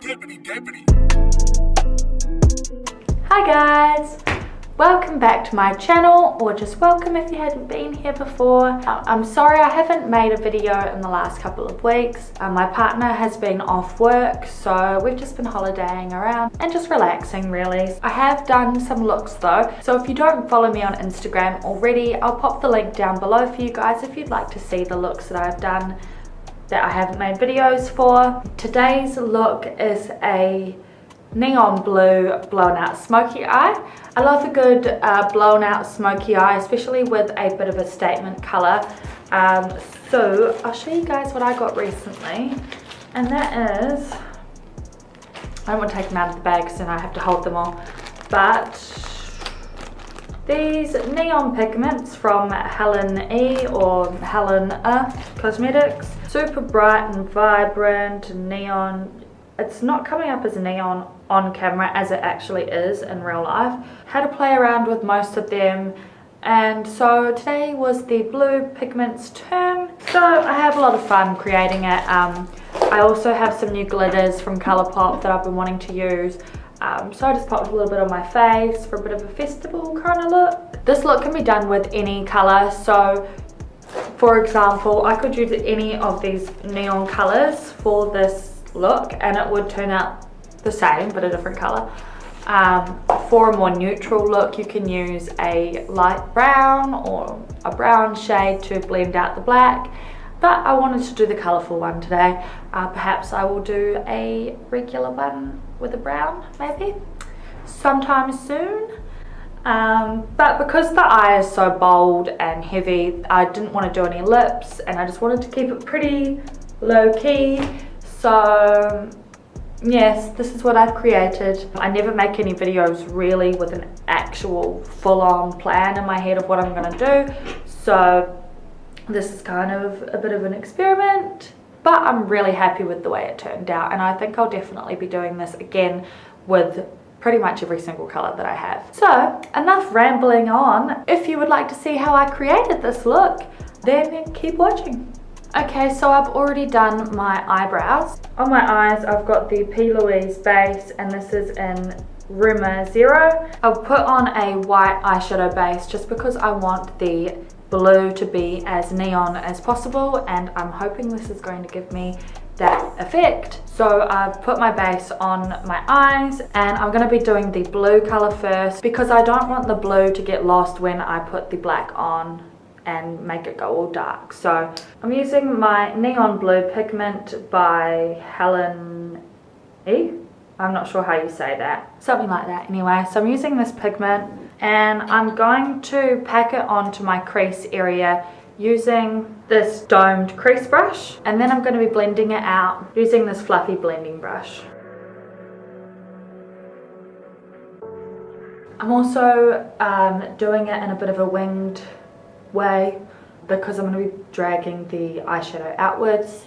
Hi guys, welcome back to my channel, or just welcome if you hadn't been here before. I'm sorry I haven't made a video in the last couple of weeks. My partner has been off work, so we've just been holidaying around and just relaxing really. I have done some looks though, so if you don't follow me on Instagram already, I'll pop the link down below for you guys if you'd like to see the looks that I've done that I haven't made videos for. Today's look is a neon blue blown out smoky eye. I love a good blown out smoky eye, especially with a bit of a statement color. So I'll show you guys what I got recently, and that is, I don't want to take them out of the bag because then I have to hold them all, but these neon pigments from Helen E or Helen Cosmetics. Super bright and vibrant neon. It's not coming up as neon on camera as it actually is in real life. Had to play around with most of them, and so today was the blue pigments turn. So I have a lot of fun creating it. I also have some new glitters from Colourpop that I've been wanting to use. So I just popped a little bit on my face for a bit of a festival kind of look. This look can be done with any colour, so for example, I could use any of these neon colours for this look and it would turn out the same but a different colour. For a more neutral look, you can use a light brown or a brown shade to blend out the black, but I wanted to do the colourful one today. Perhaps I will do a regular one with a brown maybe sometime soon. But because the eye is so bold and heavy, I didn't want to do any lips and I just wanted to keep it pretty low key. So yes, this is what I've created. I never make any videos really with an actual full-on plan in my head of what I'm going to do. So this is kind of a bit of an experiment, but I'm really happy with the way it turned out, and I think I'll definitely be doing this again with pretty much every single color that I have. So enough rambling on. If you would like to see how I created this look, then keep watching. Okay, so I've already done my eyebrows. On my eyes, I've got the P. Louise base, and this is in Rumor 0. I'll put on a white eyeshadow base just because I want the blue to be as neon as possible, and I'm hoping this is going to give me that effect. So I've put my base on my eyes, and I'm going to be doing the blue color first because I don't want the blue to get lost when I put the black on and make it go all dark. So I'm using my neon blue pigment by Helen E. I'm not sure how you say that. Something like that anyway. So I'm using this pigment and I'm going to pack it onto my crease area using this domed crease brush, and then I'm going to be blending it out using this fluffy blending brush. I'm also doing it in a bit of a winged way because I'm going to be dragging the eyeshadow outwards.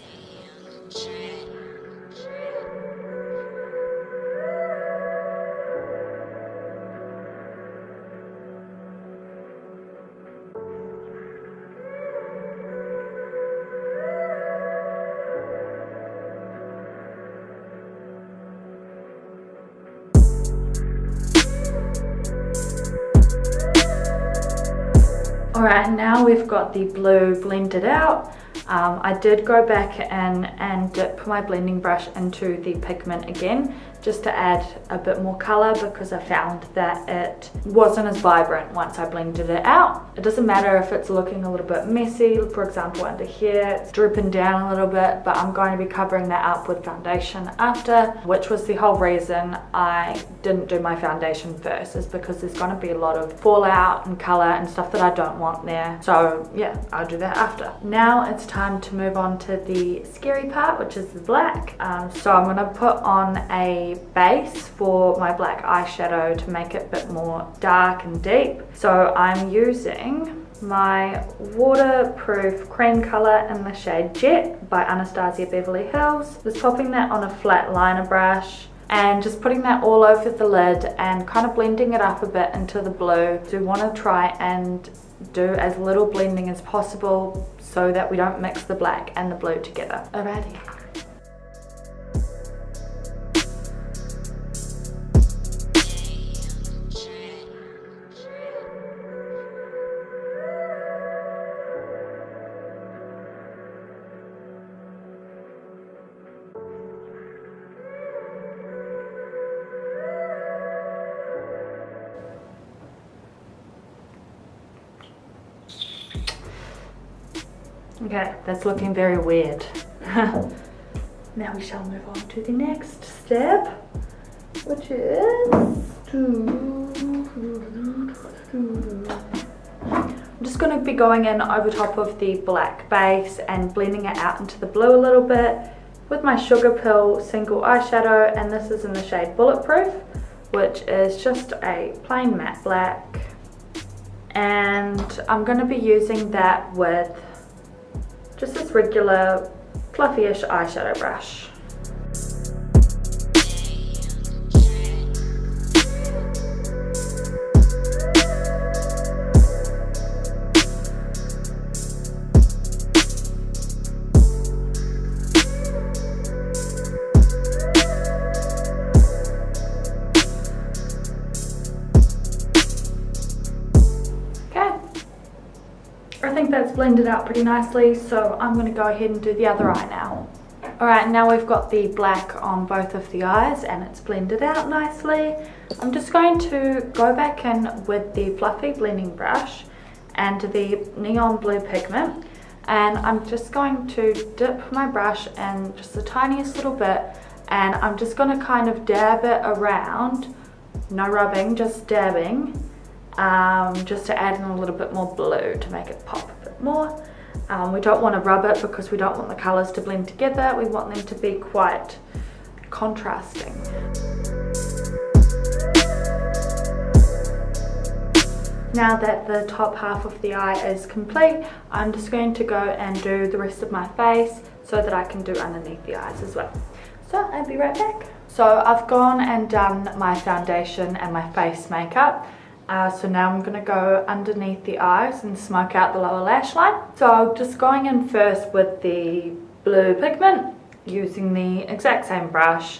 Alright, now we've got the blue blended out. I did go back in and dip my blending brush into the pigment again just to add a bit more colour because I found that it wasn't as vibrant once I blended it out. It doesn't matter if it's looking a little bit messy, for example under here, it's drooping down a little bit, but I'm going to be covering that up with foundation after, which was the whole reason I didn't do my foundation first, is because there's going to be a lot of fallout and colour and stuff that I don't want there. So yeah, I'll do that after. Now it's time to move on to the scary part, which is the black. So I'm going to put on a base for my black eyeshadow to make it a bit more dark and deep. So I'm using my waterproof cream color in the shade Jet by Anastasia Beverly Hills. Just popping that on a flat liner brush and just putting that all over the lid and kind of blending it up a bit into the blue. So we want to try and do as little blending as possible so that we don't mix the black and the blue together. Alrighty. Okay, that's looking very weird. Now we shall move on to the next step, which is I'm just going to be going in over top of the black base and blending it out into the blue a little bit with my Sugarpill single eyeshadow, and this is in the shade Bulletproof, which is just a plain matte black. And I'm going to be using that with just this regular fluffy-ish eyeshadow brush. I think that's blended out pretty nicely, so I'm going to go ahead and do the other eye now. Alright, now we've got the black on both of the eyes and it's blended out nicely. I'm just going to go back in with the fluffy blending brush and the neon blue pigment, and I'm just going to dip my brush in just the tiniest little bit, and I'm just going to kind of dab it around, no rubbing, just dabbing. Just to add in a little bit more blue to make it pop a bit more. We don't want to rub it because we don't want the colours to blend together. We want them to be quite contrasting. Now that the top half of the eye is complete, I'm just going to go and do the rest of my face so that I can do underneath the eyes as well. So I'll be right back. So I've gone and done my foundation and my face makeup. So now I'm going to go underneath the eyes and smoke out the lower lash line. So just going in first with the blue pigment, using the exact same brush.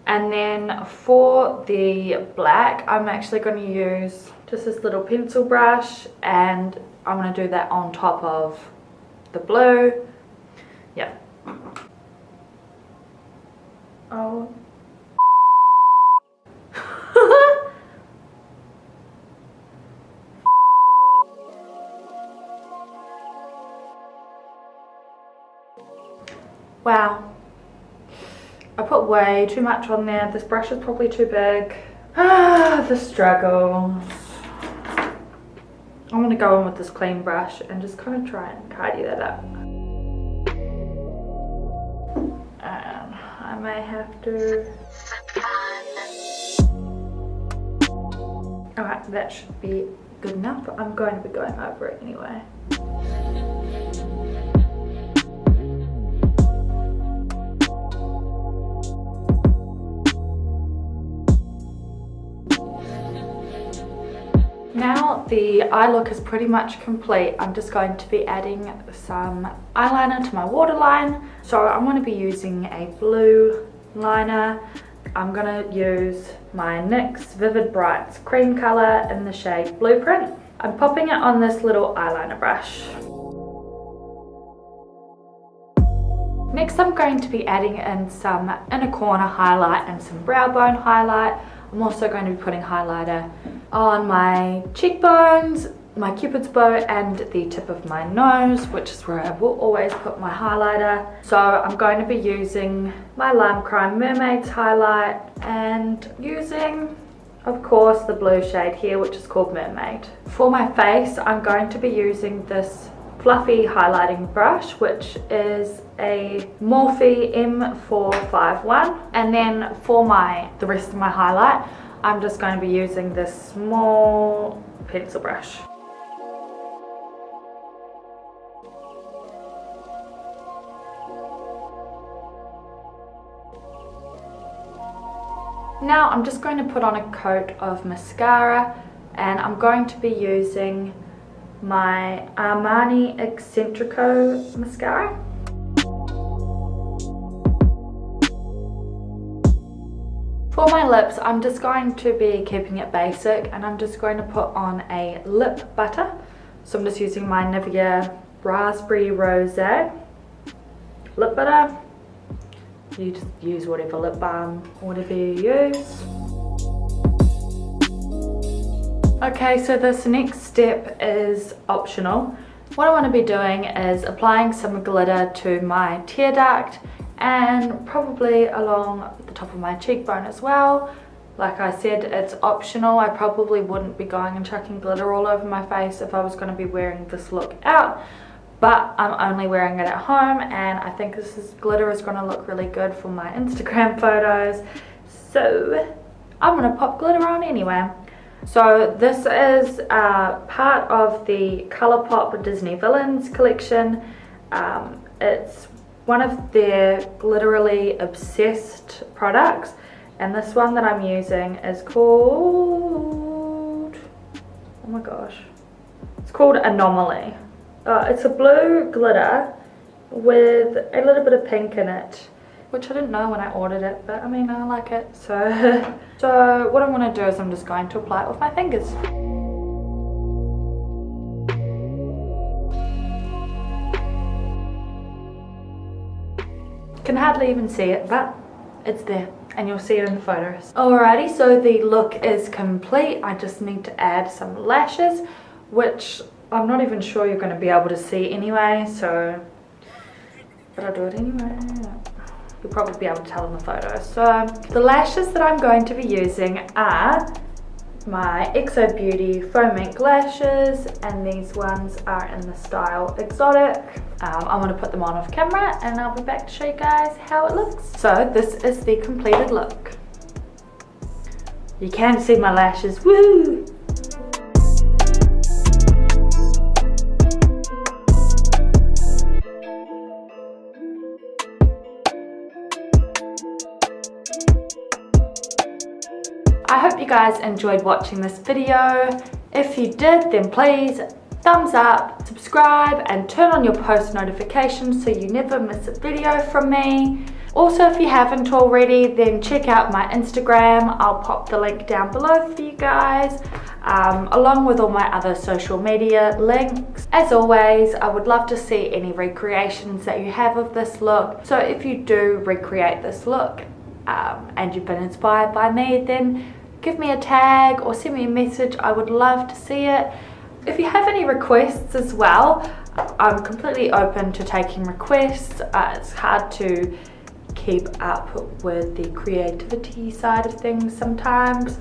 And then for the black, I'm actually going to use just this little pencil brush, and I'm going to do that on top of the blue. Yep. Oh. Wow, I put way too much on there. This brush is probably too big. The struggles. I'm going to go in with this clean brush and just kind of try and tidy that up. And I may have to... Alright, that should be good enough, but I'm going to be going over it anyway. Now the eye look is pretty much complete. I'm just going to be adding some eyeliner to my waterline. So I'm going to be using a blue liner. I'm going to use my NYX Vivid Brights cream colour in the shade Blueprint. I'm popping it on this little eyeliner brush. Next I'm going to be adding in some inner corner highlight and some brow bone highlight. I'm also going to be putting highlighter on my cheekbones, my cupid's bow, and the tip of my nose, which is where I will always put my highlighter. So I'm going to be using my Lime Crime Mermaid's highlight and using, of course, the blue shade here, which is called Mermaid. For my face, I'm going to be using this fluffy highlighting brush, which is a Morphe M451, and then for the rest of my highlight, I'm just going to be using this small pencil brush. Now I'm just going to put on a coat of mascara, and I'm going to be using my Armani Eccentrico mascara. For my lips, I'm just going to be keeping it basic, and I'm just going to put on a lip butter. So I'm just using my Nivea Raspberry Rosé lip butter. You just use whatever lip balm, whatever you use. Okay, so this next step is optional. What I want to be doing is applying some glitter to my tear duct and probably along the top of my cheekbone as well. Like I said, it's optional. I probably wouldn't be going and chucking glitter all over my face if I was going to be wearing this look out, but I'm only wearing it at home, and I think glitter is going to look really good for my Instagram photos, so I'm going to pop glitter on anyway. So this is part of the Colourpop Disney Villains collection. It's one of their Glitterally Obsessed products, and this one that I'm using is called, oh my gosh, it's called Anomaly. It's a blue glitter with a little bit of pink in it, which I didn't know when I ordered it, but I mean, I like it. So what I'm going to do is I'm just going to apply it with my fingers. Can hardly even see it, but it's there and you'll see it in the photos. Alrighty, so the look is complete. I just need to add some lashes, which I'm not even sure you're going to be able to see anyway, so but I'll do it anyway. You'll probably be able to tell in the photos. So the lashes that I'm going to be using are my Exo Beauty Faux Mink lashes, and these ones are in the style Exotic. I'm going to put them on off camera and I'll be back to show you guys how it looks. So this is the completed look. You can see my lashes, woo! I hope you guys enjoyed watching this video. If you did, then please thumbs up, subscribe, and turn on your post notifications so you never miss a video from me. Also, if you haven't already, then check out my Instagram. I'll pop the link down below for you guys, along with all my other social media links. As always, I would love to see any recreations that you have of this look. So if you do recreate this look and you've been inspired by me, then give me a tag or send me a message. I would love to see it. If you have any requests as well, I'm completely open to taking requests. It's hard to keep up with the creativity side of things sometimes.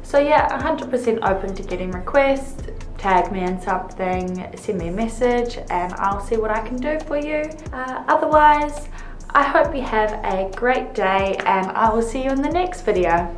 So yeah, 100% open to getting requests. Tag me in something, send me a message, and I'll see what I can do for you. Otherwise, I hope you have a great day, and I will see you in the next video.